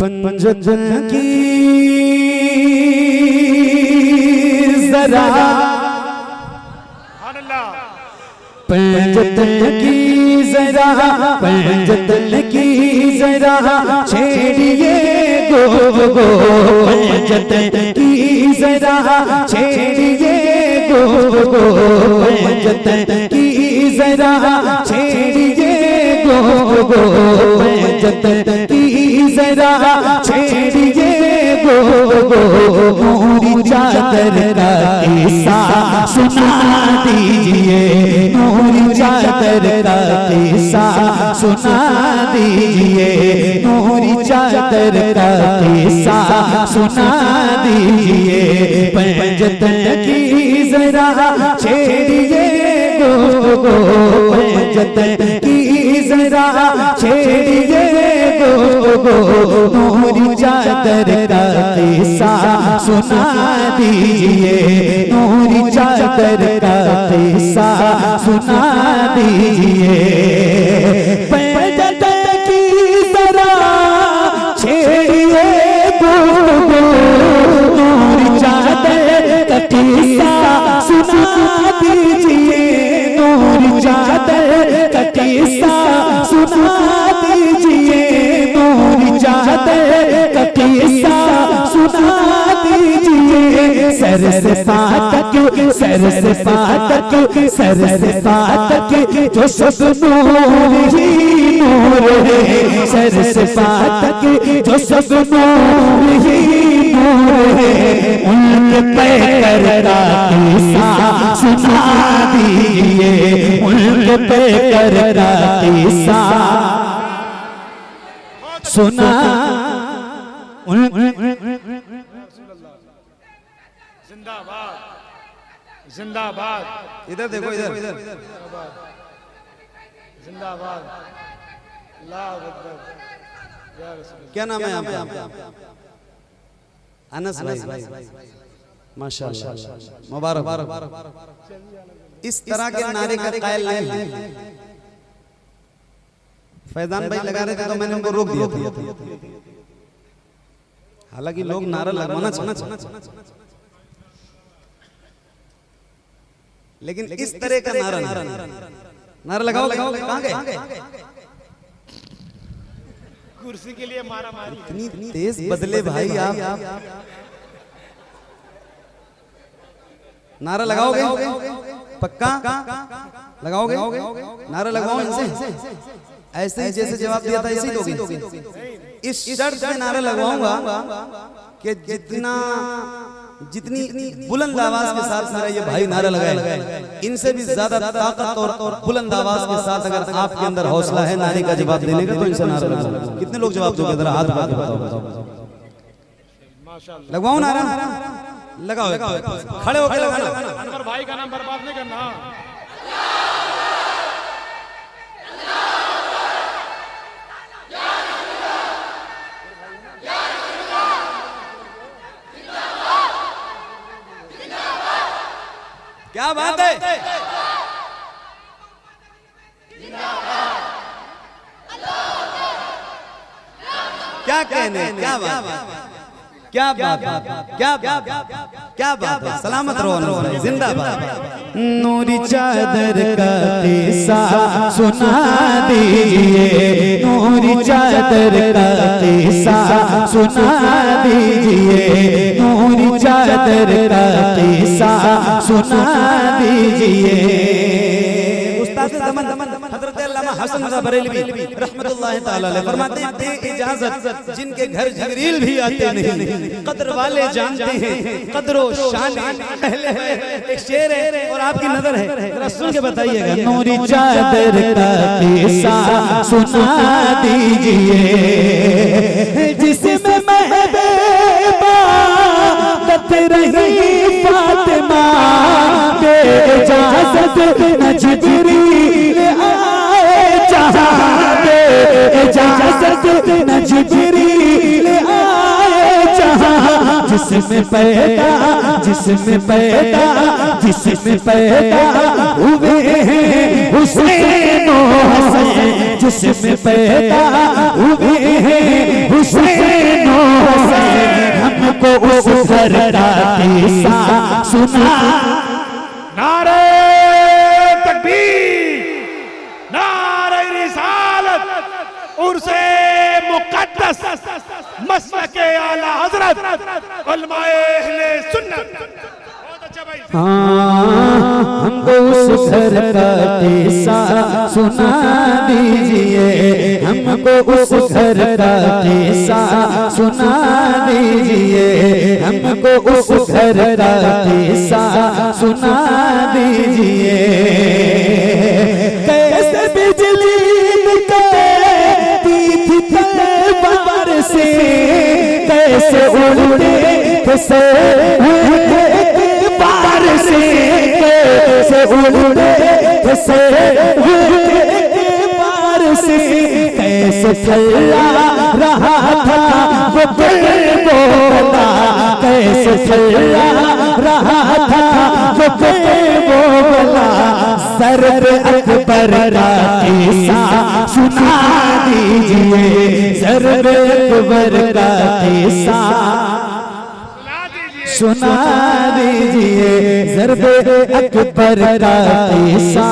पंजतन की जरा पंजतन की जरा पंजतन की जरा छेड़िए गो गो पंजतन की जरा छेड़िए गो गो पंजतन की जरा छेड़िए गो गो पंजतन की जरा छेड़िए गो गो नूरी चादर का किस्सा सुना दीजिए नूरी चादर का किस्सा सुना दीजिए नूरी चादर का किस्सा सुना दीजिए पंजतन की जरा छेड़िए गो गो पंजतन की जरा छेड़िए गो गो नूरी चादर का किस्सा सुना दीजिए नूरी चादर का किस्सा सुना दीजिए पंजतन की जरा छेड़िए गो गो नूरी चादर का किस्सा सुना दीजिए नूरी चादर का किस्सा सुना दीजिए नूरी चादर का किस्सा सुना दीजिए सर से फाटक जो सब नूर ही नूर है सर से फाटक जो सब नूर ही नूर है उनके पैकर का किस्सा सुना दीजिए उनके पैकर का किस्सा सुना जिंदाबाद जिंदाबाद इधर देखो इधर जिंदाबाद क्या नाम है आपका अनस भाई माशाअल्लाह मुबारक इस तरह के नारे का कायल नहीं है फैजान भाई लगा रहे थे तो मैंने उनको रोक दिया था हालांकि लोग नारा लगवाना चाहते लेकिन इस तरह का नारा लगाओ कहां गए कुर्सी के लिए मारा मारी इतनी तेज बदले भाई आप नारा लगाओगे पक्का लगाओगे नारा लगाओ इनसे ऐसे ही जैसे जवाब दिया था ऐसे ही दोगे इस शर्त में नारा लगवाऊंगा कि जितनी बुलंद आवाज के साथ मेरा ये भाई नारा लगाए इनसे भी ज्यादा ताकत और बुलंद आवाज के साथ अगर आपके अंदर हौसला है नारे का जवाब देने का तो इनसे नारा लगाओ कितने लोग जवाब दोगे जरा हाथ उठा के बताओ लगवाओ नारा लगाओ खड़े होकर लगाना अनवर भाई का नाम बर्बाद नहीं करना क्या बात है क्या कहने क्या बात क्या बात क्या बात है सलामत रहो जिंदाबाद नूरी चादर का किस्सा सुना दीजिए नूरी चादर का किस्सा सुना दीजिए नूरी चादर का किस्सा सुना दीजिए उस्ताद ज़मान हज़रत अल्लामा हसन रज़ा बरेलवी रहमतुल्लाह ताला अलैह फरमाते हैं इजाजत जिनके घर जिब्रील भी आते नहीं कद्र वाले जानते हैं कद्रो शान पहले एक शेर है और आपकी नजर है जरा सुन के बताइएगा नूरी चादर का किस्सा सुना दीजिए जिसमें महबूबा कत रही फातिमा बेइजाजत न जिब्रील आए जहां बेइजाजत न जिब्रील आए जहां जिसमें पैदा हुए हैं हुसैन और हसन जिसमें पैदा हुए हैं हुसैन उस घर का किस्सा सुना। नारे तकबीर, नारे रिसालत, उर्से मुक़द्दस, मसलके आला हज़रत, उलमाए अहले सुन्नत। बहुत अच्छा भाई। हमको उस घर का किस्सा सुना दीजिए, हमको उस घर का किस्सा सुना दीजिए, हमको उस घर का किस्सा सुना दीजिए। कैसे बिजली निकलती थी तलवार से, कैसे उड़ते कैसे बार से, कैसे उड़ते कैसे बार से, कैसे चला रहा था वो दिल बोला, कैसे चला रहा था वो दिल बोला। सरद अकबर का किस्सा सुना दीजिए, सरद अकबर का किस्सा सुना दीजिए, ज़रबे अकबर का किस्सा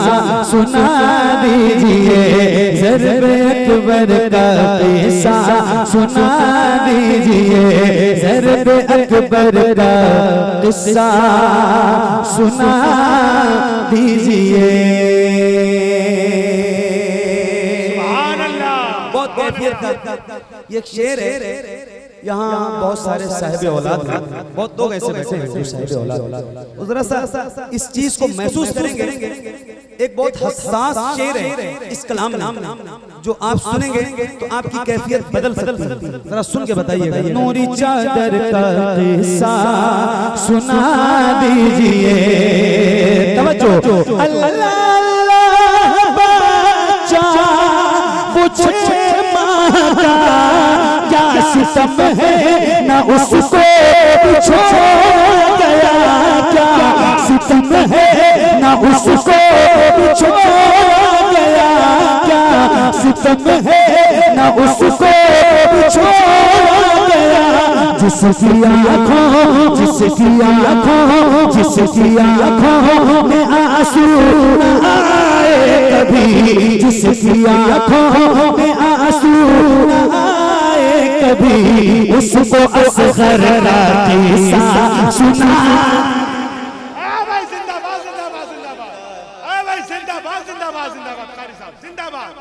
सुना दीजिए, ज़रबे अकबर का किस्सा सुना दीजिए, ज़रबे अकबर का किस्सा सुना दीजिए। सुभान अल्लाह। बहुत कैफियत का ये एक शेर है। यहाँ बहुत सारे साहिब औलाद हैं, बहुत लोग ऐसे बैठे हैं जो साहिब औलाद। जरा सा इस चीज को महसूस करेंगे। एक बहुत हसास शेर है इस कलाम में, जो आप सुनेंगे तो आपकी कैफियत बदल सकती है। जरा सुन के बताइएगा। नूरी चादर का किस्सा सुना दीजिए, तवज्जो। अल्लाह बच्चा पूछे माँ का क्या सितम है, न उसको छोड़ गया, क्या सितम है न उसको छोड़ गया, क्या सितम है न उसको छोड़ गया। जिसकी आँखों में आंसू न आए कभी, जिसकी आँखों में आंसू न आए कभी, उसको असगर का किस्सा सुना। भाई जिंदाबाद जिंदाबाद जिंदाबाद, भाई जिंदाबाद जिंदाबाद जिंदाबाद, कारी साहब जिंदाबाद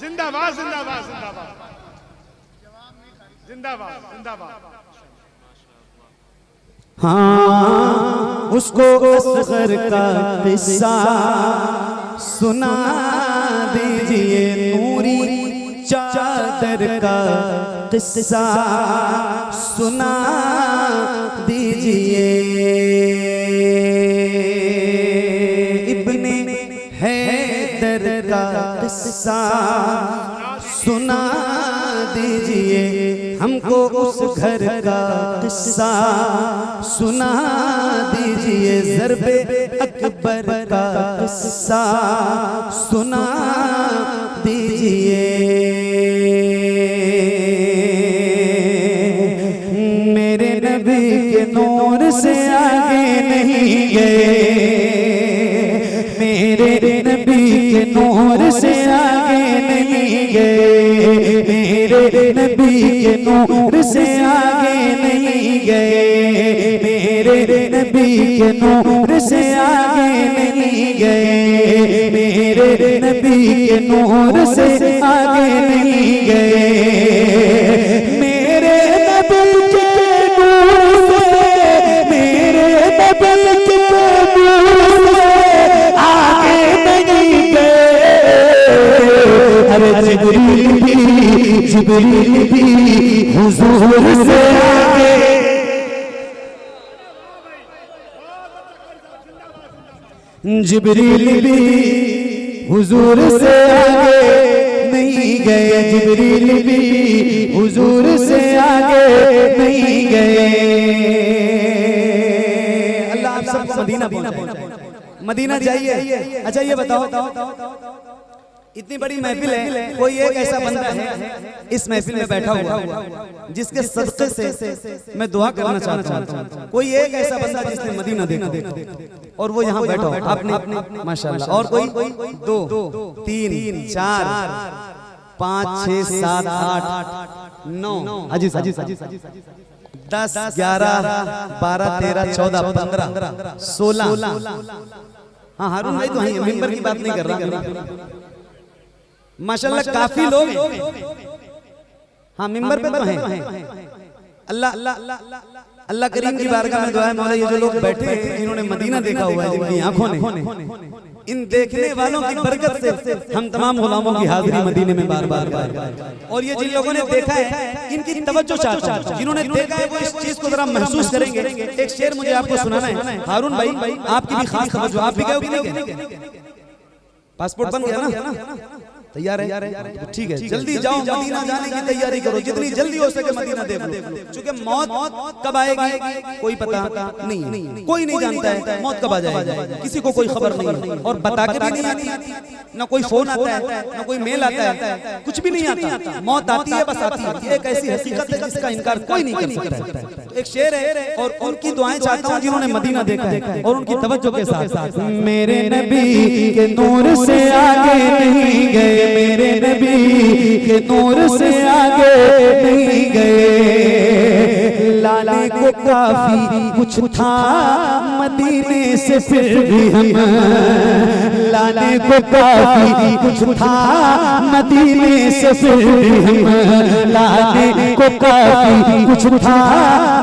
जिंदाबाद जिंदाबाद जिंदाबाद जिंदाबाद जिंदाबाद। हाँ, उसको असगर का किस्सा सुना दीजिए, नूरी चादर का किस्सा सुना दीजिए। इब्ने हैदर का किस्सा सुना दीजिए, हमको उस घर का किस्सा सुना दीजिए। ज़रबे अकबर का किस्सा सुना दीजिए। मेरे नबी के नूर से आगे नहीं गए, मेरे नबी के नूर से आगे नहीं गए, मेरे नबी के नूर से आगे नहीं गए, मेरे नबी के नूर से आगे नहीं गए, मेरे नबी के नूर से आगे नहीं गए, मेरे नबी के नूर से, मेरे नबी के नूर से आगे नहीं गए। अरे जिब्रील भी हुजूर से आगे, जिब्रील भी हुजूर से आगे नहीं गए, जिब्रील भी हुजूर से आगे नहीं गए। अल्लाह आप सबको मदीना पहुंचाए, मदीना जाइए। अच्छा ये बताओ, इतनी बड़ी महफिल है, कोई एक ऐसा बंदा है इस महफिल में बैठा हुआ जिसके सदक़े से मैं दुआ करना चाहता हूँ। कोई एक ऐसा बंदा जिसने मदीना देखा और वो यहाँ बैठा हो, आपने माशाल्लाह। और कोई 2 3 4 5 6 7 8 9 अजी 10 11 12 13 14 15 16। हाँ हारून भाई तो हैं, मिंबर की बात नहीं कर रहा। माशाल्लाह काफी लोग हाँ मिंबर पे तो हैं। अल्लाह करीम की बारगाह में दुआ है मौला, ये जो लोग बैठे हैं जिन्होंने मदीना देखा हुआ है, जिनकी आंखों ने, इन देखने वालों की बरकत से हम तमाम गुलामों की हाजिरी मदीने में बार बार। और ये जिन लोगों ने देखा है इनकी तवज्जो चाहता हूं, जिन्होंने देखा है वो इस चीज को जरा महसूस करेंगे। एक शेर मुझे आपको सुनाना है हारून भाई, आपकी भी खास तवज्जो। आप भी गए हो कि नहीं गए? पासपोर्ट बन गया ना? तैयार है? ठीक है, जल्दी जाओ, मदीना जाने की तैयारी करो, जितनी जल्दी हो सके मदीना देखो। क्योंकि मौत कब आएगी कोई पता नहीं, कोई नहीं जानता है मौत कब आ जाएगी, किसी को कोई खबर नहीं, और बता के भी नहीं आती, ना कोई फोन आता है, ना कोई मेल आता है, कुछ भी नहीं आता। मौत आती है, बस आती है। एक ऐसी हकीकत है जिसका इनकार कोई नहीं कर सकता। एक शेर है और उनकी दुआएं चाहता हूँ जिन्होंने मदीना देखा है और उनकी तवज्जो के साथ। मेरे नबी के नूर से आगे नहीं गए, मेरे नबी के नूर से आगे नहीं गए। लाने को काफी कुछ था मदीने से फिर भी हम, लाने को काफी कुछ था मदीने से फिर भी हम, लाने को काफी कुछ था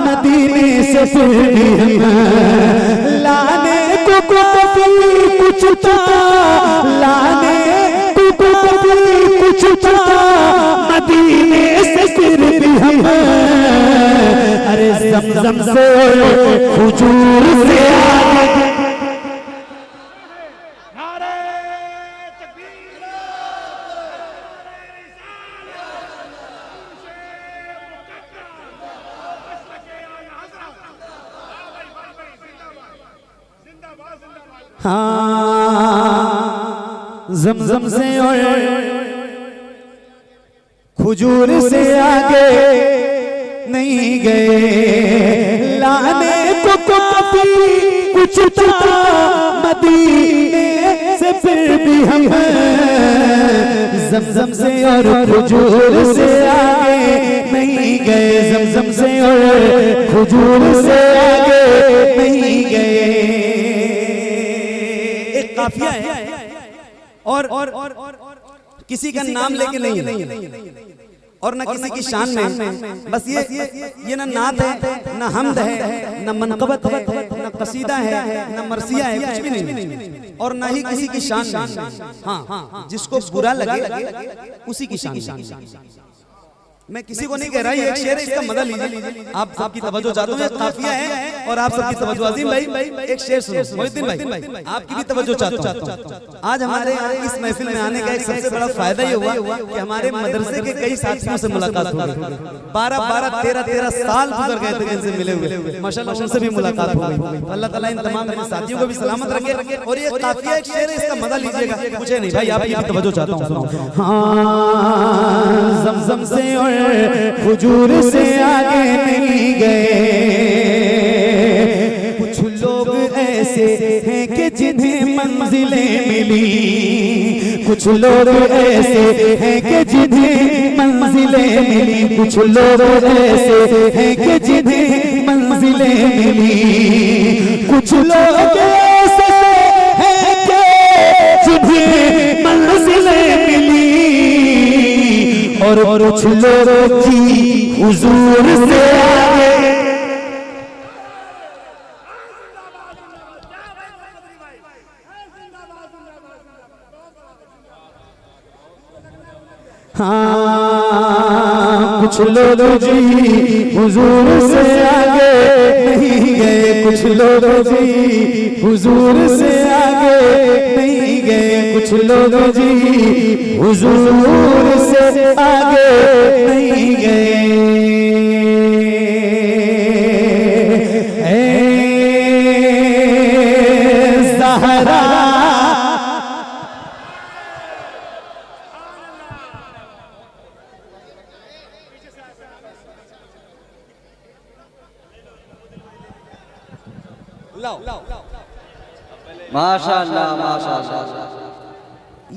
मदीने से फिर भी हम, लाने को काफी कुछ था, लाने कुछ था मदीने से फिर भी हम। अरे ज़मज़म से हुजूर से आगे, नारे तकबीर, हाँ ज़मज़म से और हुजूर से आगे नहीं गए। लाने को काफी कुछ था मदीने से फिर भी हम, ज़मज़म से और हुजूर से आगे नहीं गए, ज़मज़म से और हुजूर से आगे नहीं गए। एक काफिया है और किसी का नाम लेके नहीं और न किसी की शान में, बस ये ना नात है, ना हमद है, ना मनक़बत है, ना कसीदा है, ना मरसिया है, कुछ भी नहीं, और ना ही किसी की शान में। हाँ, जिसको बुरा लगे उसी की शान। मैं किसी को नहीं कह रहा, ये एक शेर है, इसका मजा लीजिए। आप सबकी तवज्जो चाहता हूँ, ये काफिया है और आप सबकी तवज्जो। अजीम भाई एक शेर सुनो, मोहिद्दीन भाई आपकी भी तवज्जो चाहता हूँ। आज हमारे यहाँ इस महफिल में आने का एक सबसे बड़ा फायदा ये हुआ कि हमारे मदरसे के कई साथियों से मुलाकात हो गई। 12 13 साल गुजर गए थे जिनसे मिले हुए, माशाल्लाह उनसे भी मुलाकात हो गई। अल्लाह ताला इन तमाम मेरे साथियों को भी सलामत रखे। और ये काफिया एक शेर है, इसका मजा लीजिएगा। मुझे नहीं भाई, आपकी भी तवज्जो चाहता हूँ। हाँ ज़मज़म से हुजूर से आगे नहीं गए। कुछ लोग ऐसे हैं कि जिन्हें मंजिलें मिली, कुछ लोग ऐसे हैं कि जिन्हें मंजिलें मिली, कुछ लोग ऐसे हैं कि जिन्हें मंजिलें मिली, कुछ लोग ऐसे हैं कि जिन्हें मंजिलें मिली, और कुछ लोगों की हुजूर से आगे। हाँ कुछ लोग जी हुजूर से आगे नहीं गए, कुछ लोग जी हुजूर से आगे नहीं गए, कुछ लोग जी हुजूर से आगे नहीं गए। माशाअल्लाह माशाअल्लाह।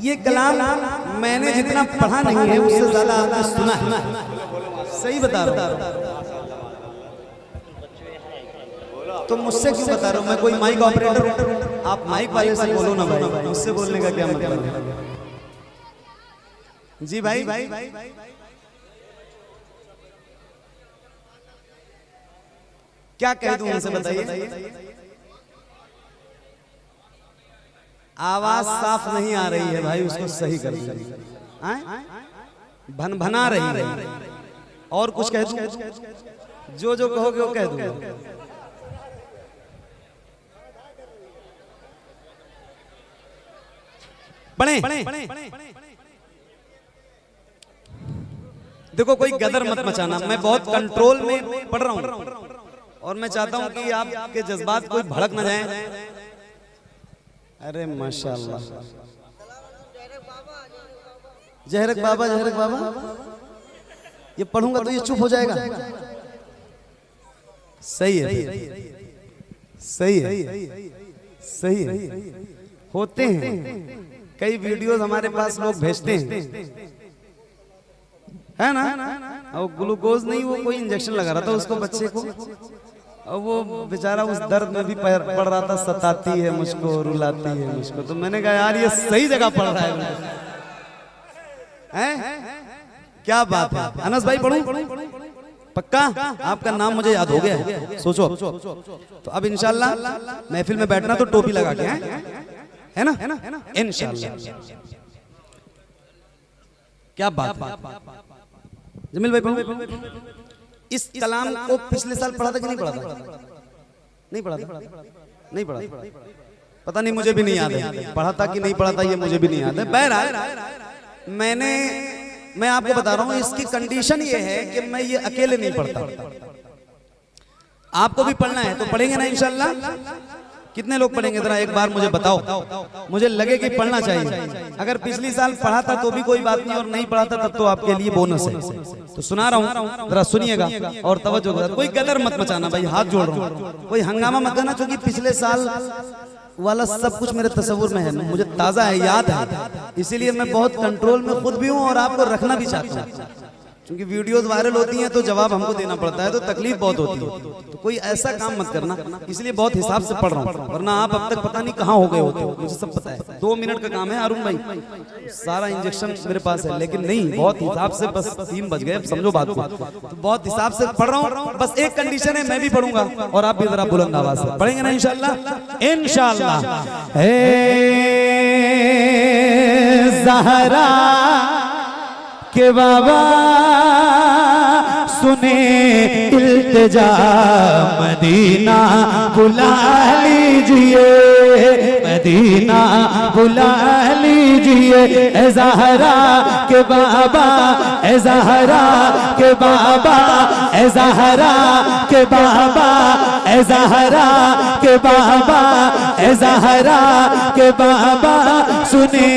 ये कलाम मैंने जितना पढ़ा नहीं है उससे ज्यादा आपने सुना है। सही बता रहा हूँ। तो मुझसे क्यों बता रहा हूँ? मैं कोई माइक ऑपरेटर हूँ? आप माइक वाले से बोलो ना भाई, मुझसे बोलने का क्या मतलब है? जी भाई, क्या कह दूं उनसे बताइए? आवाज साफ नहीं आ रही है भाई, उसको सही कर दीजिए। भन भना रही है। और कुछ कह दूं? जो जो कहोगे वो कह दूंगा। पढ़े। देखो कोई गदर मत मचाना, मैं बहुत कंट्रोल में पढ़ रहा हूँ और मैं चाहता हूँ कि आपके जज्बात कोई भड़क ना जाए। अरे माशाल्लाह, जहरक बाबा, जहरक बाबा, ये पढ़ूंगा तो ये चुप हो जाएगा। सही है, सही है, सही है। होते हैं कई वीडियोस हमारे पास लोग भेजते हैं, है ना? और ग्लूकोज नहीं, वो कोई इंजेक्शन लगा रहा था उसको, बच्चे को, और वो बेचारा उस दर्द में भी पढ़ रहा था, सताती है मुझको, रुलाती है मुझको। तो मैंने कहा यार ये सही जगह पढ़ रहा है। क्या बात है अनस भाई, पढ़ूं? पक्का? आपका नाम मुझे याद हो गया है, सोचो। तो अब इंशाल्लाह महफिल में बैठना तो टोपी लगा के, है ना? इंशाल्लाह। क्या बात है जमील भाई, इस कलाम को पिछले साल पढ़ा था कि नहीं पढ़ा था? नहीं पढ़ा था, नहीं पढ़ा, पता नहीं, मुझे भी नहीं याद है पढ़ा था कि नहीं पढ़ा था, ये मुझे भी नहीं याद है। बहरहाल मैं आपको बता रहा हूँ, इसकी कंडीशन ये है कि मैं ये अकेले नहीं पढ़ता, आपको भी पढ़ना है तो पढ़ेंगे ना इंशाल्लाह। कितने लोग पढ़ेंगे जरा एक बार मुझे बताओ, मुझे लगे कि पढ़ना चाहिए। अगर पिछली साल पढ़ा था तो भी कोई बात नहीं, और नहीं पढ़ा था तब तो आपके लिए बोनस है। तो सुना रहा हूँ, जरा सुनिएगा और तवज्जो के साथ। कोई गदर मत मचाना भाई, हाथ जोड़ रहा हूँ, कोई हंगामा मत करना, क्योंकि पिछले साल वाला सब कुछ मेरे तस्वुर में है, मुझे ताजा है, याद है, इसीलिए मैं बहुत कंट्रोल में खुद भी हूँ और आपको रखना भी चाहता हूँ। क्योंकि वीडियोस वायरल होती हैं तो जवाब हमको देना पड़ता है, तो तकलीफ बहुत होती है। तो कोई ऐसा काम मत करना, इसलिए बहुत हिसाब से पढ़ रहा हूँ, वरना आप अब तक पता नहीं कहाँ हो गए होते हो, मुझे सब पता है। 2 मिनट का काम है अरुण भाई, सारा इंजेक्शन मेरे पास है, लेकिन नहीं, बहुत हिसाब से, बस 3 बज गए, समझो बात को। तो बहुत हिसाब से पढ़ रहा हूँ, बस एक कंडीशन है, मैं भी पढ़ूंगा और आप भी जरा बुलंद आवाज से पढ़ेंगे ना इंशाल्लाह। इंशाल्लाह। ज़हरा के बाबा सुने इल्तिजा, मदीना बुला लीजिए, मदीना बुला लीजिए। ए ज़हरा के बाबा, ए ज़हरा के बाबा, ए ज़हरा के बाबा, ए ज़हरा के बाबा, ए ज़हरा के बाबा सुने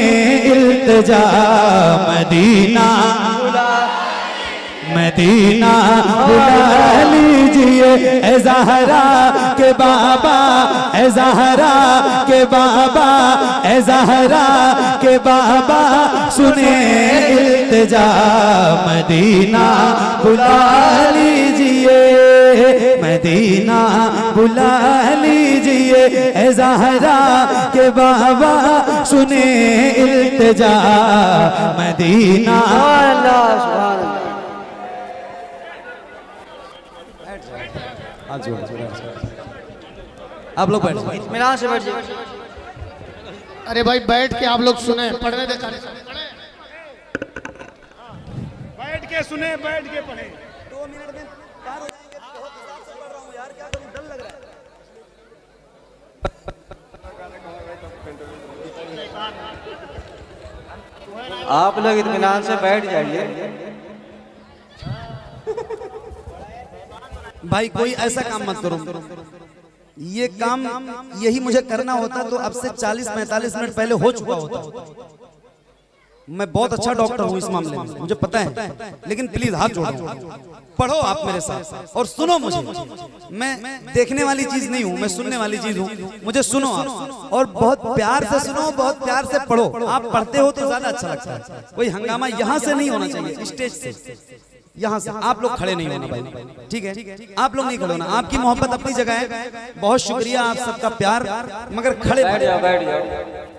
इल्तिजा, मदीना मदीना बुला लीजिए। ए ज़हरा के बाबा, ए ज़हरा के बाबा, ए ज़हरा के बाबा सुने इल्तिजा, मदीना बुला लीजिए, मदीना बुला लीजिए। ए ज़हरा के बाबा सुने इल्तिजा, मदीना। आप लोग बैठ जाओ, इत्मीनान से बैठ जाओ। अरे भाई बैठ के आप लोग सुने, पढ़ने दे। बैठ के सुने, बैठ के पढ़े। 2 मिनट में पार हो जाएंगे, बहुत हिसाब से पढ़ रहा हूँ यार, क्या करूँ, डर लग रहा है। आप लोग इत्मीनान से बैठ जाइए। भाई कोई ऐसा काम मत करो, ये काम यही मुझे करना होता तो अब से 40-45 मिनट पहले हो चुका होता। मैं बहुत अच्छा डॉक्टर हूँ इस मामले में, मुझे पता है, लेकिन प्लीज हाथ जोड़ो, पढ़ो आप मेरे साथ और सुनो मुझे। मैं देखने वाली चीज नहीं हूँ, मैं सुनने वाली चीज हूँ, मुझे सुनो आप और बहुत प्यार से सुनो, बहुत प्यार से पढ़ो। आप पढ़ते हो तो ज्यादा अच्छा लगता है। कोई हंगामा यहाँ से नहीं होना चाहिए, स्टेज से, यहाँ से। आप लोग खड़े नहीं होना भाई, ठीक है? आप लोग नहीं खड़े होना, आपकी मोहब्बत अपनी जगह है, बहुत शुक्रिया आप सबका प्यार, मगर खड़े बैठ जाओ, बैठ जाओ।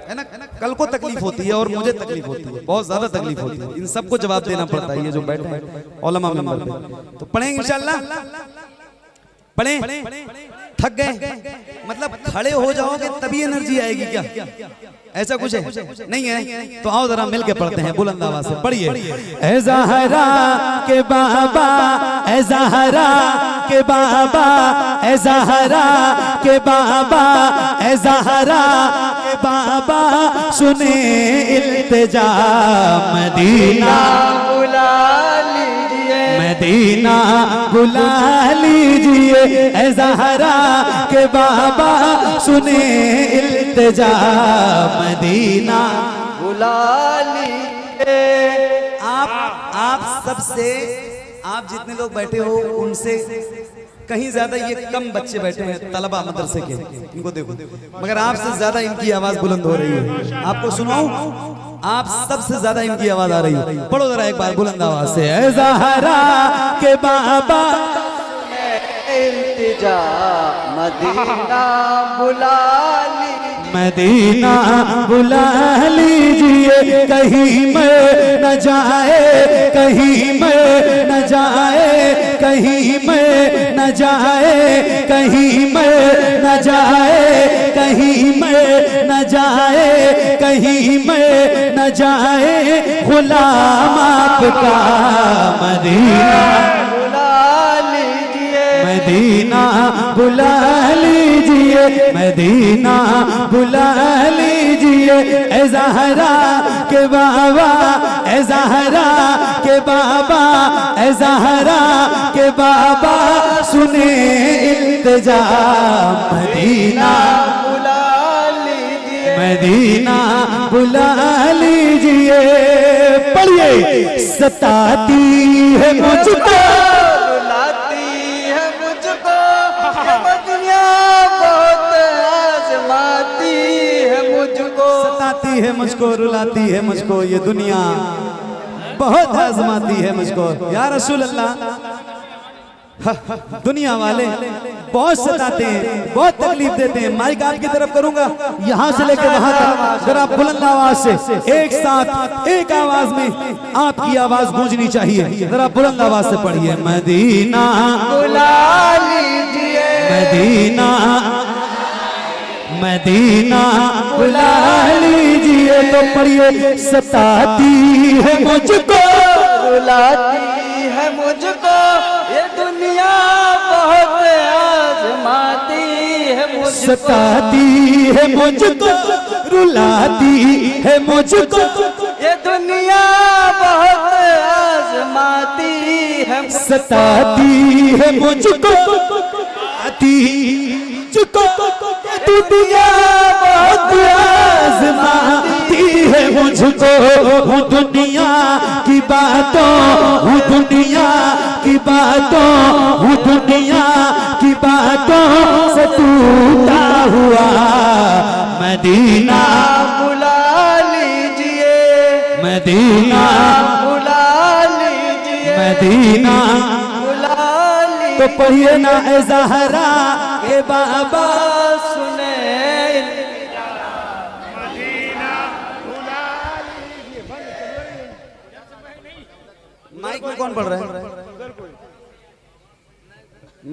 है ना। कल को तकलीफ होती है और मुझे तकलीफ होती है, बहुत ज्यादा तकलीफ होती है, इन सबको जवाब देना पड़ता है। ये जो बैठे हैं उलमा मेंबर पे, तो पढ़ेंगे इंशाल्लाह, पढ़े। थक गए मतलब खड़े हो जाओगे तभी एनर्जी आएगी क्या? ऐसा कुछ है नहीं है? तो आओ जरा मिलके पढ़ते हैं बुलंद आवाज से, पढ़िए। ए ज़हरा के बाबा, ए ज़हरा के बाबा, ए ज़हरा के बाबा, ए ज़हरा के बाबा, सुने इल्तिजा मदीना बुला लीजिए, मदीना बुला लीजिए। ए ज़हरा के बाबा, सुने इल्तिजा मदीना बुला लीजिए। आप सबसे, आप जितने लोग बैठे हो उनसे कहीं ज्यादा ये कम बच्चे बैठे हैं तलबा मदरसे के, इनको देखो, मगर आपसे ज्यादा इनकी आवाज बुलंद हो रही है। आपको सुनाऊं, आप सबसे ज्यादा इनकी आवाज आ रही है। पढ़ो जरा एक बार बुलंद आवाज से। ए ज़हरा के बाबा, इल्तिजा मदीना बुला लीजिए, मदीना बुला लीजिए। कहीं मैं न जाए, कहीं मैं न जाए, कहीं मैं न जाए, कहीं मैं न जाए, कहीं मैं न जाए, कहीं मैं न जाए, गुलाम आपका मदीना बुला लीजिए, मदीना बुला लीजिए, मदीना बुला लीजिए। ए ज़हरा के बाबा, ए ज़हरा के बाबा, ए ज़हरा के बाबा, सुने इल्तिजा मदीना बुला लीजिए, मदीना बुला लीजिए। पढ़िए। सताती है मुझको, रुलाती है मुझको, ये दुनिया बहुत आजमाती है मुझको, सताती है मुझको, रुलाती है मुझको, ये दुनिया बहुत आजमाती है मुझको। या रसूल अल्लाह, दुनिया वाले बहुत सताते हैं, बहुत तकलीफ देते हैं। माइक आपकी तरफ करूंगा, यहाँ से लेकर वहां तक, जरा बुलंद आवाज से एक साथ एक आवाज में आपकी आवाज गूंजनी चाहिए। जरा बुलंद आवाज से पढ़िए। मदीना बुला लीजिए, मदीना मदीना बुला लीजिए। तो पढ़िए। सताती है मुझको, रुलाती है मुझको, ये दुनिया बहुत आजमाती है मुझको, सताती है मुझको, रुलाती है मुझको, ये दुनिया बहुत आजमाती है मुझको, सताती है मुझको, आती मुझको, दुनिया बहुत आजमाती है मुझको। हूँ दुनिया की बातों, हूँ दुनिया की बातों, हूँ दुनिया की बातों से टूटा हुआ। मदीना बुला लीजिए, मदीना बुला लीजिए, मदीना। बुला लीजिए। तो पढ़िए ना ए ज़हरा के बाबा, सुने मदीना बुला लीजिए। माइक में कौन पढ़ रहा है?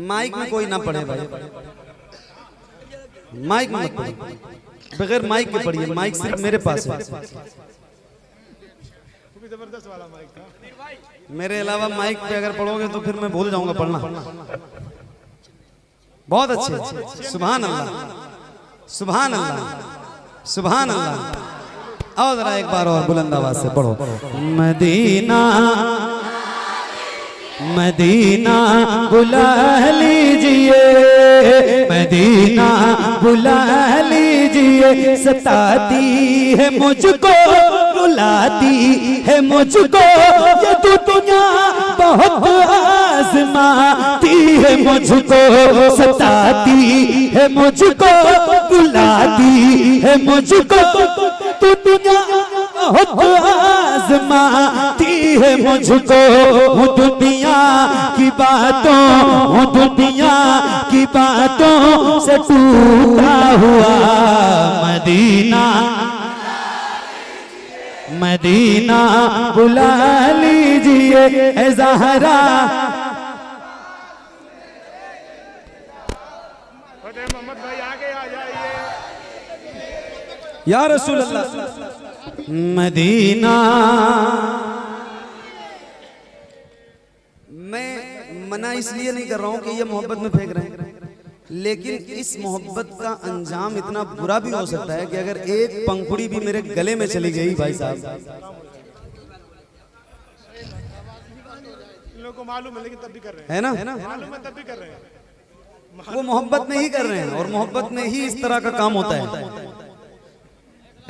माइक में कोई ना पढ़े भाई, माइक में मत पढ़ो, बगैर माइक के पढ़िए। माइक सिर्फ मेरे पास है, जबरदस्त वाला माइक था। मेरे अलावा माइक पे अगर पढ़ोगे तो फिर मैं भूल जाऊंगा पढ़ना। बहुत अच्छे, सुभान अल्लाह, सुभान अल्लाह, सुभान अल्लाह। आओ जरा एक बार और बुलंद आवाज से पढ़ो। मदीना मदीना बुला लीजिए, मदीना बुला लीजिए। सताती है मुझको, बुलाती है मुझको, ये दुनिया बहुत आजमाती है मुझको, सताती है मुझको, बुलाती है मुझको, तू दुनिया बहुत आजमाती है मुझको। हूँ दुनिया की बातों, हूँ दुनिया की बातों से टूटा हुआ मदीना, मदीना बुला लीजिए ए ज़हरा। फतेह मोहम्मद भाई आगे आ जाइए। या रसूल अल्लाह। मदीना मैं मना इसलिए नहीं कर रहा हूं कि ये मोहब्बत में फेंक रहे हैं, लेकिन इस मोहब्बत का अंजाम इतना बुरा भी हो सकता है कि अगर एक पंखुड़ी भी मेरे गले में चली गई भाई साहब, इन लोगों को मालूम है लेकिन तब भी कर रहे हैं, है ना, मालूम है तब भी कर रहे हैं। वो मोहब्बत में ही कर रहे हैं और मोहब्बत में ही इस तरह का काम होता है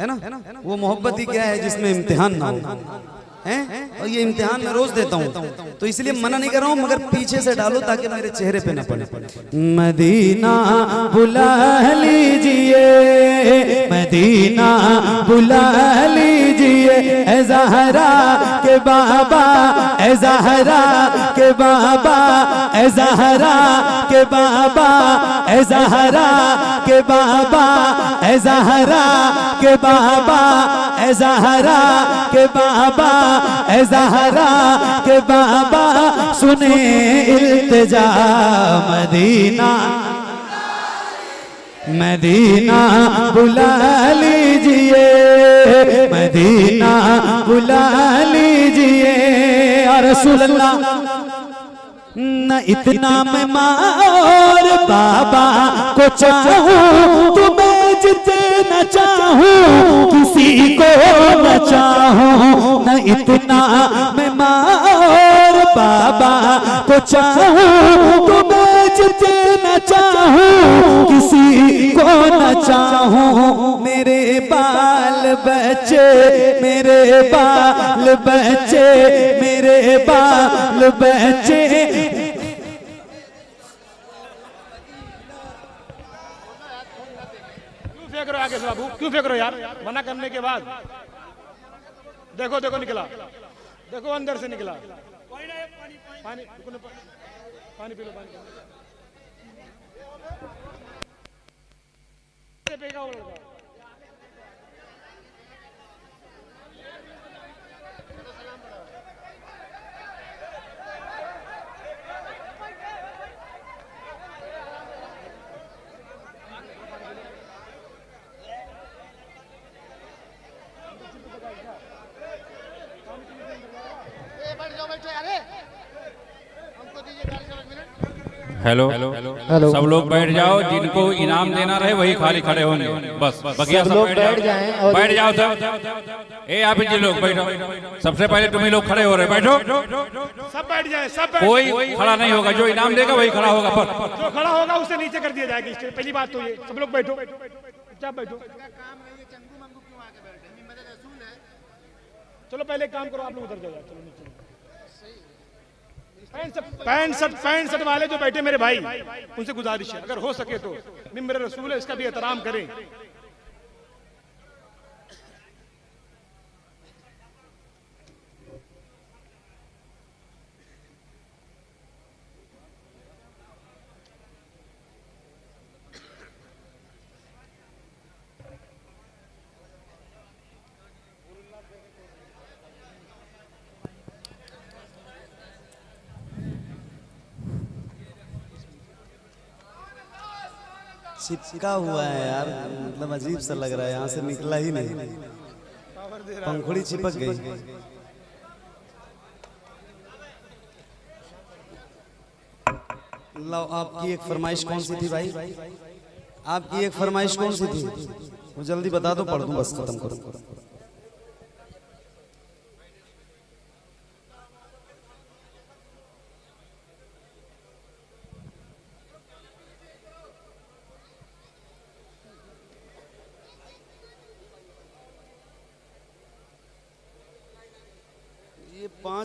ना। वो मोहब्बत ही क्या है जिसमें इम्तिहान ना हो, हैं? और ये इम्तिहान मैं रोज देता हूँ, तो इसलिए मना नहीं कर रहा हूँ, मगर पीछे से डालो ताकि मेरे चेहरे पे ना पड़े। मदीना बुला लीजिए, मदीना बुला लीजिए ए ज़हरा के बाबा, ए ज़हरा के बाबा, ए ज़हरा के बाबा, ए ज़हरा के बाबा, ए ज़हरा के बाबा, ए ज़हरा के बाबा, ए ज़हरा के बाबा, सुने इल्तिजा मदीना, मदीना बुला लीजिए, मदीना बुला लीजिए या रसूल अल्लाह। न इतना मैं माँ और बाबा को चाहूं, तुम्हें जितना चाहूं किसी को न चाहूं, न इतना मैं माँ और बाबा को चाहूं, तुम्हें जितना चाहूं किसी को न चाहूं। मेरे बाल बच्चे, मेरे बाल बच्चे, मेरे बाल बच्चे, क्यों फेंक रहे हो आगे से बाबू, क्यों फेंक रहे हो यार? मना करने के बाद देखो देखो निकला, देखो अंदर से निकला। पानी पानी पी लो, पानी पेगा वो लड़का। हेलो, सब लोग बैठ जाओ, जिनको इनाम देना रहे वही खाली खड़े होंगे, बस बकिया सब बैठ जाओ, बैठ जाओ सब। ए आप जी लोग बैठो, सबसे पहले तुम ही लोग खड़े हो रहे, बैठो, सब बैठ जाए, सब बैठ। कोई खड़ा नहीं होगा, जो इनाम देगा वही खड़ा होगा, पर जो खड़ा होगा उसे नीचे कर दिया जाएगा स्टेज। पहली बात तो ये, सब लोग बैठो, चुपचाप बैठो। चलो पहले काम करो, आप लोग उधर जाओ, चलो नीचे। पैंसठ वाले जो बैठे मेरे भाई, उनसे गुजारिश है अगर हो सके तो मेरे रसूल है, इसका भी एहतराम करें। चिपका हुआ है यार, मतलब अजीब सा लग रहा है, यहाँ से निकला ही नहीं, पंखुड़ी चिपक गई। लो, आपकी एक फरमाइश कौन सी थी भाई? आपकी एक फरमाइश कौन सी थी? वो जल्दी बता दो, पढ़ दूं, बस खत्म करो।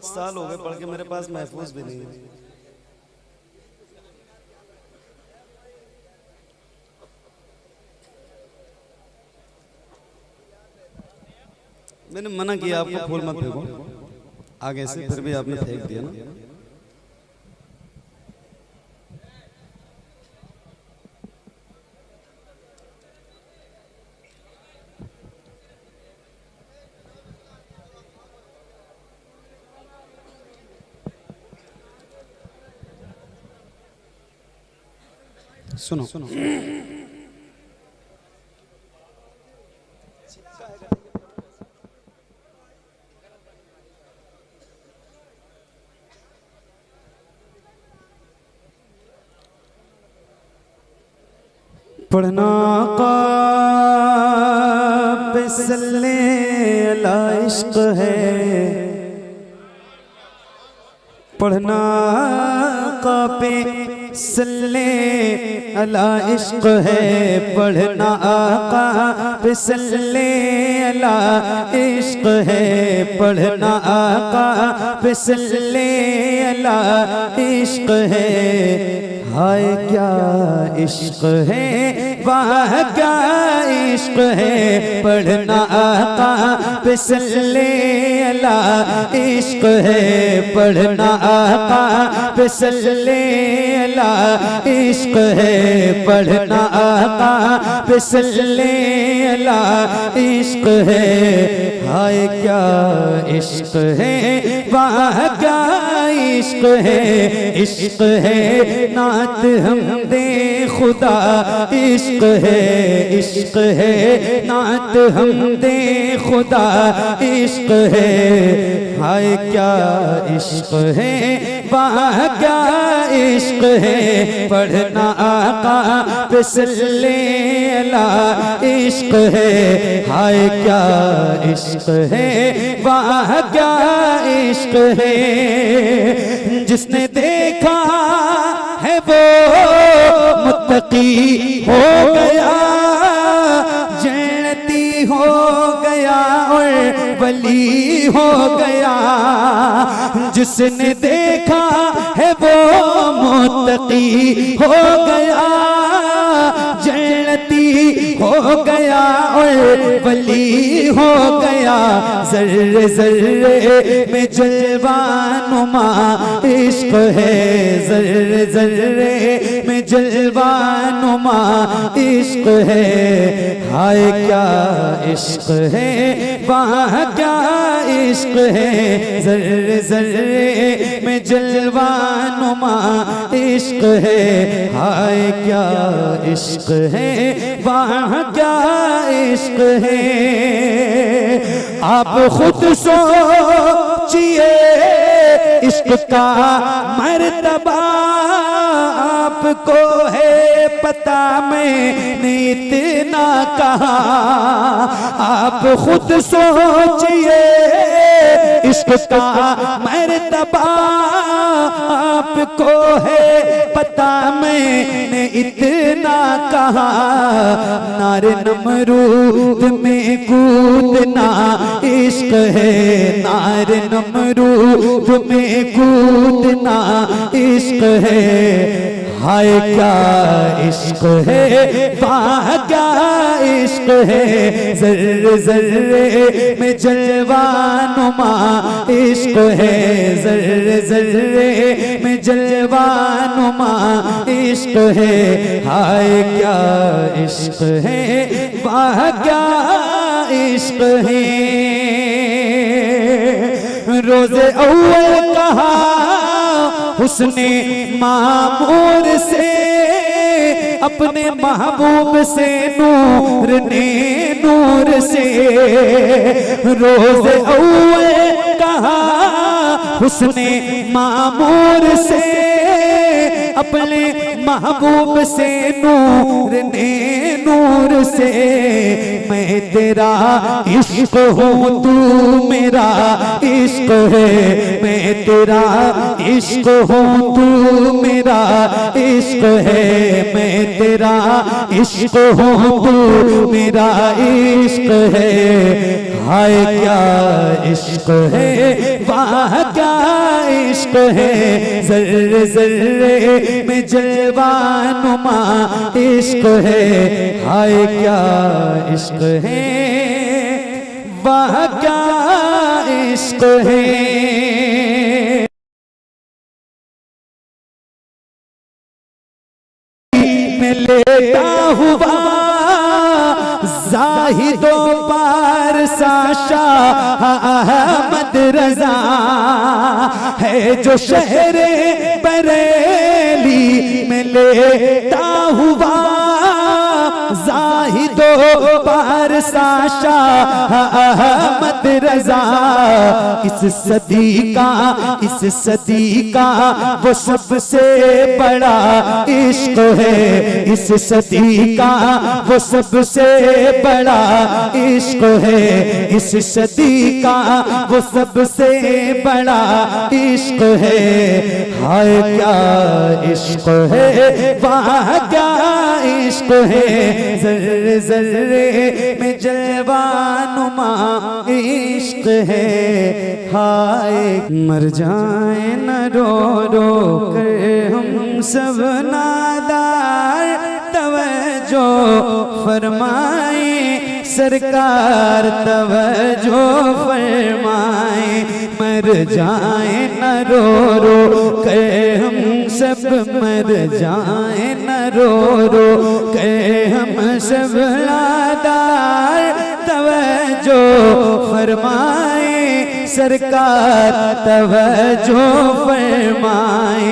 5 साल हो गए पढ़ के, मेरे पास महफूज भी नहीं है। मैंने मना किया आपको फूल मत फेंको आगे से, फिर भी आपने फेंक दिया ना। सुनो सुनो पढ़ना पे सल्ले अला इश्क है, पढ़ना पे सल्ले अला इश्क है, पढ़ना आका पे सल्ले अला इश्क है, पढ़ना आका पे सल्ले अला इश्क है। हाय क्या इश्क है, वाह क्या इश्क है, पढ़ना आका पे सल्ले अला इश्क है, पढ़ना आका पे सल्ले अला इश्क है, पढ़ना आका पे सल्ले अला इश्क है। हाय क्या इश्क है, वाह क्या इश्क है, इश्क है नात हमदे खुदा, इश्क है, इश्क है नात हमदे खुदा, इश्क है। हाय क्या इश्क है, वाह क्या इश्क है, पढ़ना आका पे सल्ले अला इश्क है। हाय क्या इश्क है, वाह क्या इश्क है, जिसने देखा है वो मुत्तकी हो गया, जन्नती हो गया और वली हो गया। जिसने देखा है वो मुत्तकी हो गया, जन्नती हो गया और वली हो गया। जर्रे जर्रे में जलवानुमा इश्क है, जर्रे जर्रे में जलवानुमा इश्क है। हाय क्या इश्क है, वाह क्या इश्क है, जर्रे जर्रे में जलवानुमा इश्क है। हाय क्या इश्क है, वाह क्या इश्क है। आप खुद सोचिए इश्क का मर्तबा, आपको है पता मैंने इतना कहा। आप खुद सोचिए इश्क का मर्तबा, आपको है पता मैंने इतना कहा। नारे नमरूद में कूदना इश्क है, नारे नमरूद में कूदना इश्क है। हाय क्या इश्क है, वाह क्या इश्क है, जर्रे जर्रे में जलवानुमा इश्क है, जर्रे जर्रे में जलवानुमा इश्क है। हाय क्या इश्क है, वाह क्या इश्क है। रोज़े अव्वल कहा हुस्ने मामूर से, अपने महबूब से नूर ने नूर से। रोज़े अव्वल कहा हुस्ने मामूर से, अपने महबूब से नूर ने नूर से। मैं तेरा इश्क हूँ तू मेरा इश्क है, मैं तेरा इश्क हूँ तू मेरा इश्क है। मैं तेरा इश्क हूँ तू मेरा इश्क है। हाय क्या इश्क है, वाह क्या इश्क है, जर्रे जर्रे में जलवा नुमा इश्क है। हाय क्या इश्क है, वाह क्या इश्क है। मैं लेता हुआ जाहिदो पारसा शाह अहमद रजा है जो शहरे बरेली में लेता हुआ जाहिदो पारसा शाह अहमद रजा। इस सदी का वो सबसे बड़ा इश्क है, इस सदी का वो सबसे बड़ा इश्क है, इस सदी का वो सबसे बड़ा इश्क है। हाय क्या इश्क है, वाह क्या इश्क है, जर्रे जर्रे में जलवा नुमा इश्क है। हाय मर जाए न रो रो कर हम सब नादार, तवज्जो फरमाए सरकार तवज्जो फरमाए। मर जाए न रो रो कर हम सब, मर जाए न रो रो कर हम सब नादार, तवज्जो फरमाए सरकार तवज्जो फरमाए।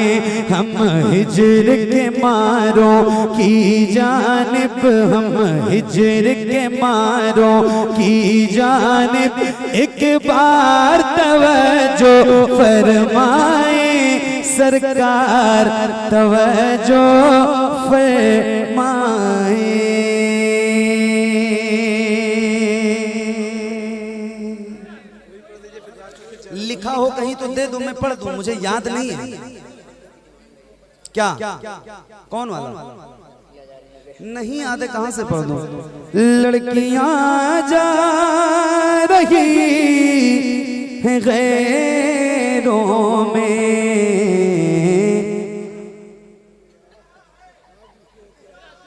हम हिज्र के मारों की जानिब, हम हिज्र के मारों की जानिब एक बार तवज्जो फरमाए सरकार तवज्जो फरमाए। लिखा हो कहीं तो दे दो, मैं पढ़ दूं, मुझे याद नहीं है। क्या कौन वाला नहीं याद है, कहां से पढ़ दूं? लड़कियां जा रही हैं गैरों में,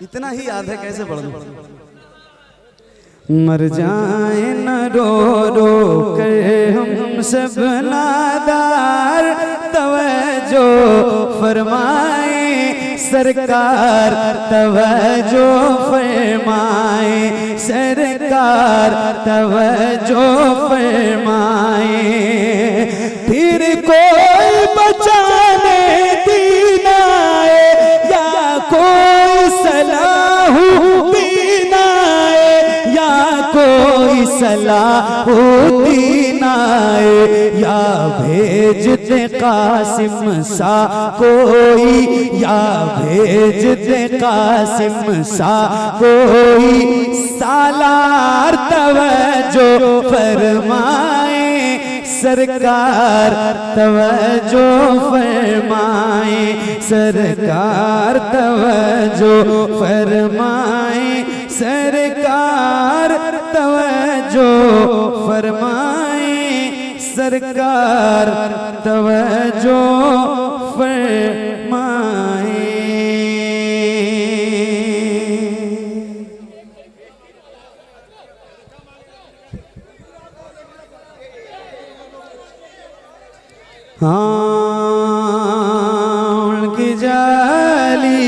इतना ही याद है, कैसे पढ़ दूं? मर जाए न रो रो कर हम सब नादार, तवज्जो फरमाए सरकार तवज्जो फरमाए सरकार तवज्जो फरमाए। फिर कोई बचाने दीन आए या कोई सलाह दीन आए या कोई सलाह दीन आए, या भेज दे कासिम सा कोई, या भेज दे कासिम सा कोई सालार तवज्जो फरमाए सरकार तवज्जो फरमाए सरकार तवज्जो फरमाए सरकार तवज्जो फरमाए सरकार तवज्जो फरमाए। उनकी जाली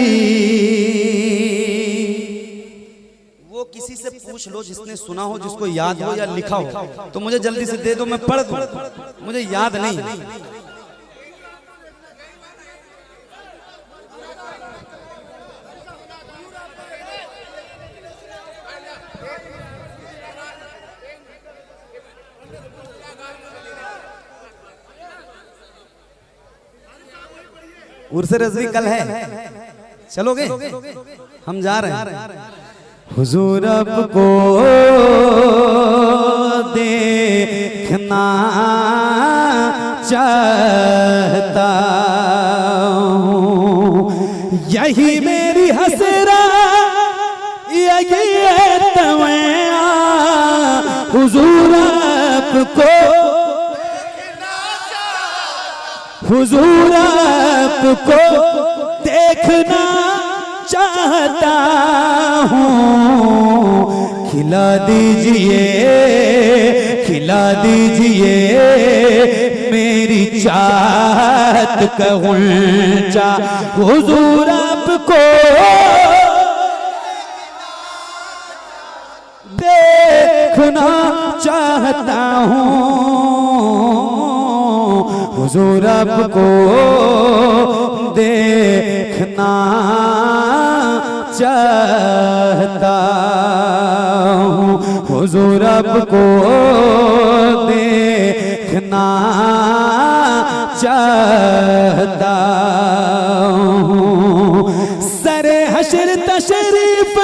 वो किसी से पूछ लो जिसने सुना हो, जिसको याद हो या लिखा हो, तो मुझे जल्दी से दे दो, मैं पढ़ दूं, मुझे याद नहीं। उर्स रज़वी कल है, चलोगे? हम जा रहे हैं। हुजूर आपको देखना चाहता हूँ, यही मेरी हसरा यही है तमन्ना। हुजूर आपको हुजूर आपको देखना चाहता हूँ, खिला दीजिए मेरी चाहत का गुलचा। हुजूर आपको देखना चाहता हूँ, हुजूर आपको देखना चाहता हूँ, हुजूर आपको देखना चाहता हूँ। सरे हशर तशरीफ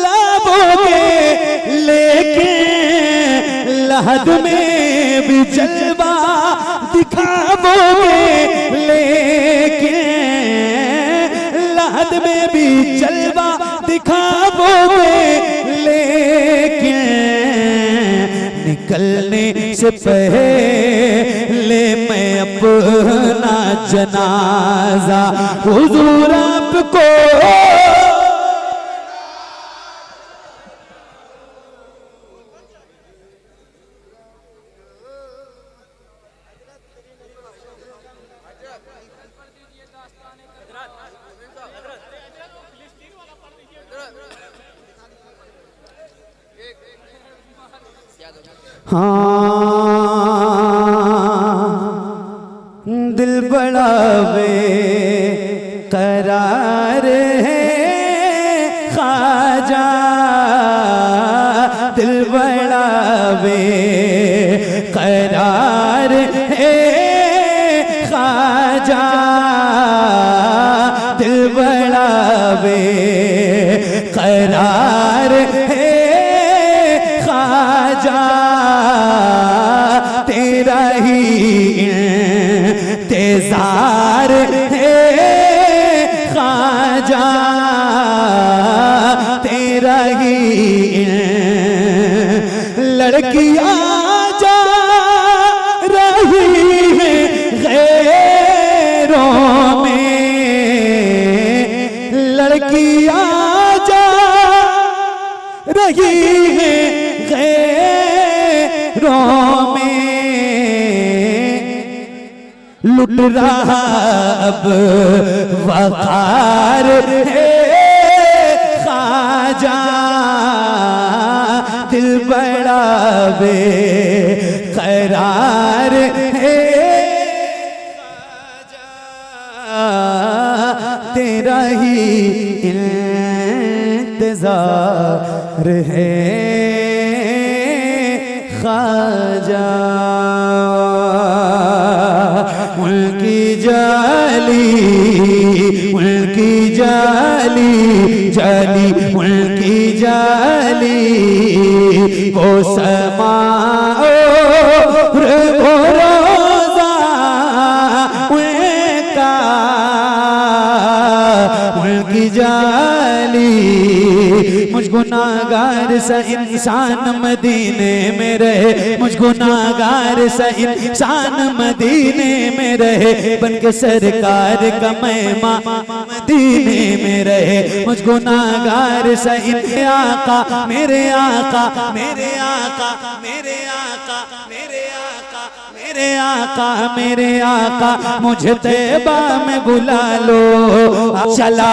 लाओगे लेके लहद में भी जलवा दिखाओगे, लेके लहद में भी जलवा दिखाओगे, लेके निकलने से पहले मैं अपना जनाजा हुजूर आपको दिल बड़ा बेकरार है ख्वाजा, दिल बड़ा बेकरार है ख्वाजा, दिल बड़ा बेकरार है ख्वाजा, तेरा ही इंतजार है ख्वाजा, तेरा ही लड़कियां जा रही है गैरों में, लड़कियां जा रही है गैरों में, लुट रहा अब वक़ार है ख्वाजा, दिल बड़ा बेकरार है ख्वाजा, तेरा ही इंतजार है ख्वाजा। मुल्की जाली मुल्की जाली वो समा और वो रोज़ा उनका, मुल्की जाली मुझ गुनाहगार सा इंसान मदीने में रहे, मुझ गुनाहगार सा इंसान मदीने में रहे, बन के सरकार का मेहमान मदीने में रहे, मुझ गुनाहगार सा आका मेरे आका मेरे आका मेरे आका मेरे आका मेरे आका मेरे आका, मुझे तैबा में बुला लो चला।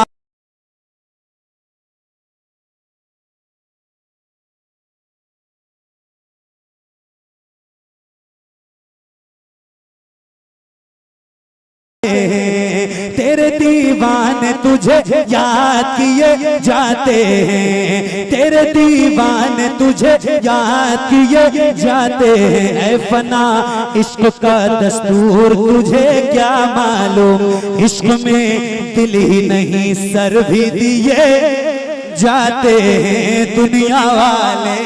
तेरे दीवाने तुझे याद किए जाते हैं, तेरे दीवाने तुझे याद किए जाते हैं, ऐ फना इश्क का दस्तूर तुझे क्या मालूम, इश्क में दिल ही नहीं सर भी दिए जाते हैं दुनिया वाले,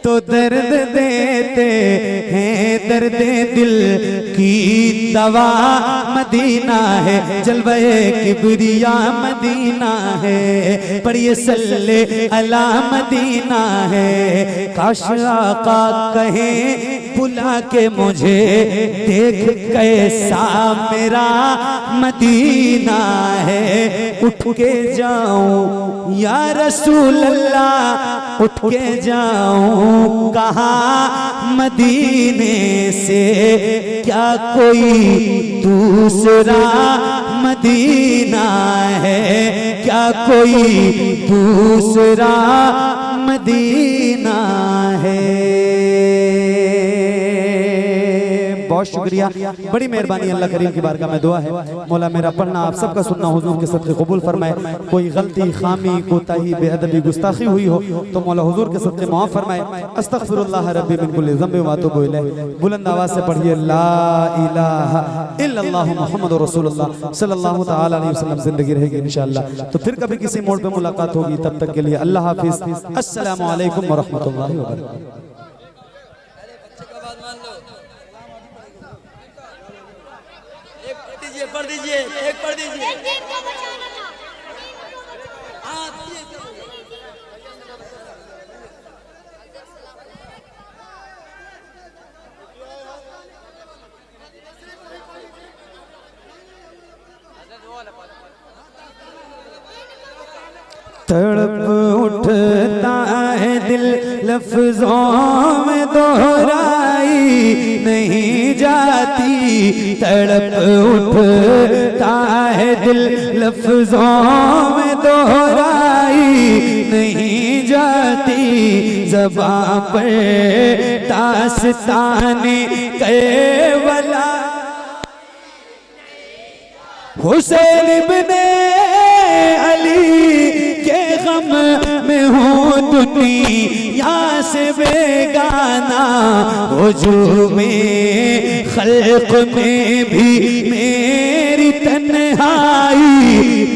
तो दर्द देते हैं, दर्द दिल की दवा मदीना है, जलवे किबरिया मदीना है, पढ़िए सल्ले अला मदीना है। काश आका कहे बुला के मुझे, देख कैसा मेरा मदीना है, उठ के जाऊं या रसूल अल्लाह, उठ के जाऊं कहाँ मदीने से, क्या कोई दूसरा मदीना है, क्या कोई दूसरा मदीना है। बहुत शुक्रिया, बड़ी मेहरबानी, अल्लाह करीम की बारगाह में दुआ है मौला मेरा पढ़ना आप सबका सुनना हुजूर के सदक़े कबूल फरमाए। कोई गलती, खामी, कोताही, बेअदबी, गुस्ताखी हुई हो तो मौला हुजूर के सदक़े माफ़ फरमाए। अस्तग़फिरुल्लाह रब्बी मिन कुल्लि ज़ंबि व अतूबु इलैह। बुलंद आवाज़ से पढ़िए ला इलाहा इल्लल्लाह मुहम्मदुर रसूलुल्लाह सल्लल्लाहु तआला अलैहि वसल्लम। जिंदगी रहेगी इंशाअल्लाह तो फिर कभी किसी मोड़ पे मुलाकात होगी, तब तक के लिए अल्लाह हाफिज़। अस्सलामु अलैकुम व रहमतुल्लाहि व बरकातुहू। पढ़ दीजिए, एक पढ़ दीजिए। तड़प उठता है दिल लफ्जों में दोहराई नहीं जाती, तड़प उठता है दिल लफ्जों में दोहराई नहीं जाती, ज़बां पर दास्ताने करबला हुसैन इब्ने अली के गम में हूँ दुनिया से बेगाना, वजू में खल्क में भी मेरी तन्हाई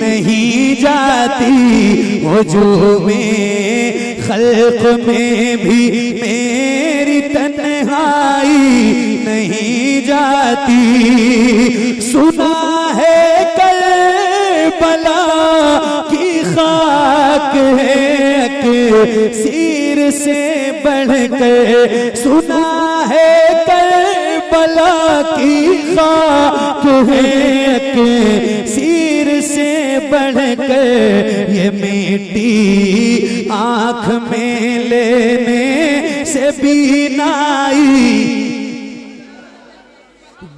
नहीं जाती, वजू में खल्क में भी मेरी तन्हाई नहीं जाती। सुना है करबला की खाक है कि सिर से बढ़कर, सुना है करबला की खाक है कि सिर से बढ़कर, ये मिट्टी आँख में लेने से बीनाई,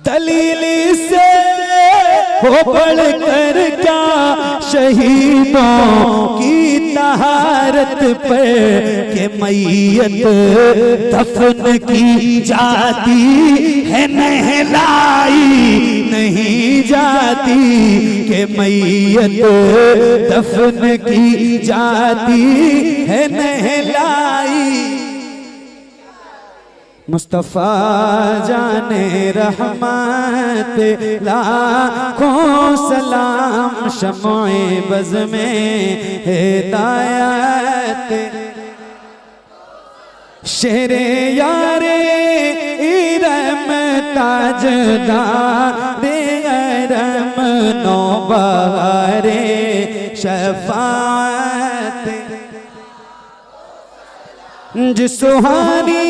दलील से हो बढ़कर क्या शहीदों की तहारत पर, के मैयत दफन की जाती है नहलाई नहीं जाती, के मैयत दफन की जाती है नहलाई। मुस्तफ़ा जाने रहमत लाखों सलाम, शम्ए बज़ में हिदायत, शेरे यारे इरम ताजदारे अरम नौबहारे शफाअत, जिस सुहानी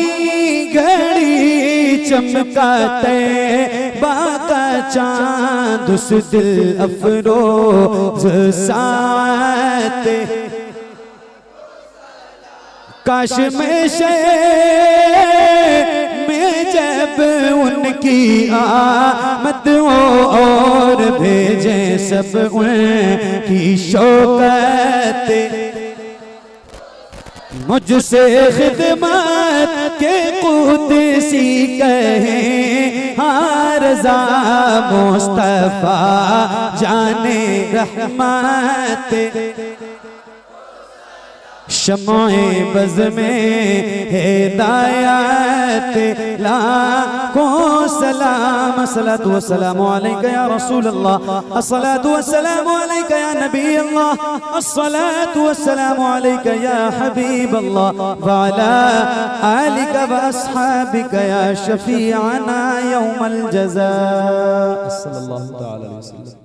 घड़ी चमकाते बाका चांद, उस दिल अफरोज साथ, काश में में जब उनकी आमद हो और भेजे सब उनकी शौकत, मुझसे खिदमत के कुदसी कहें हाँ रज़ा मुस्तफ़ा जाने रहमत, शमाए बज़ में हिदायत लाखों सलाम। अस्सलातु वस्सलामु अलैका या रसूल अल्लाह, अस्सलातु वस्सलामु अलैका या नबी अल्लाह, अस्सलातु वस्सलामु अलैका या हबीब अल्लाह व अला आलिका व अस्हाबिका या शफीअना यौमल जज़ा। सल्लल्लाहु तआला अलैहि वसल्लम।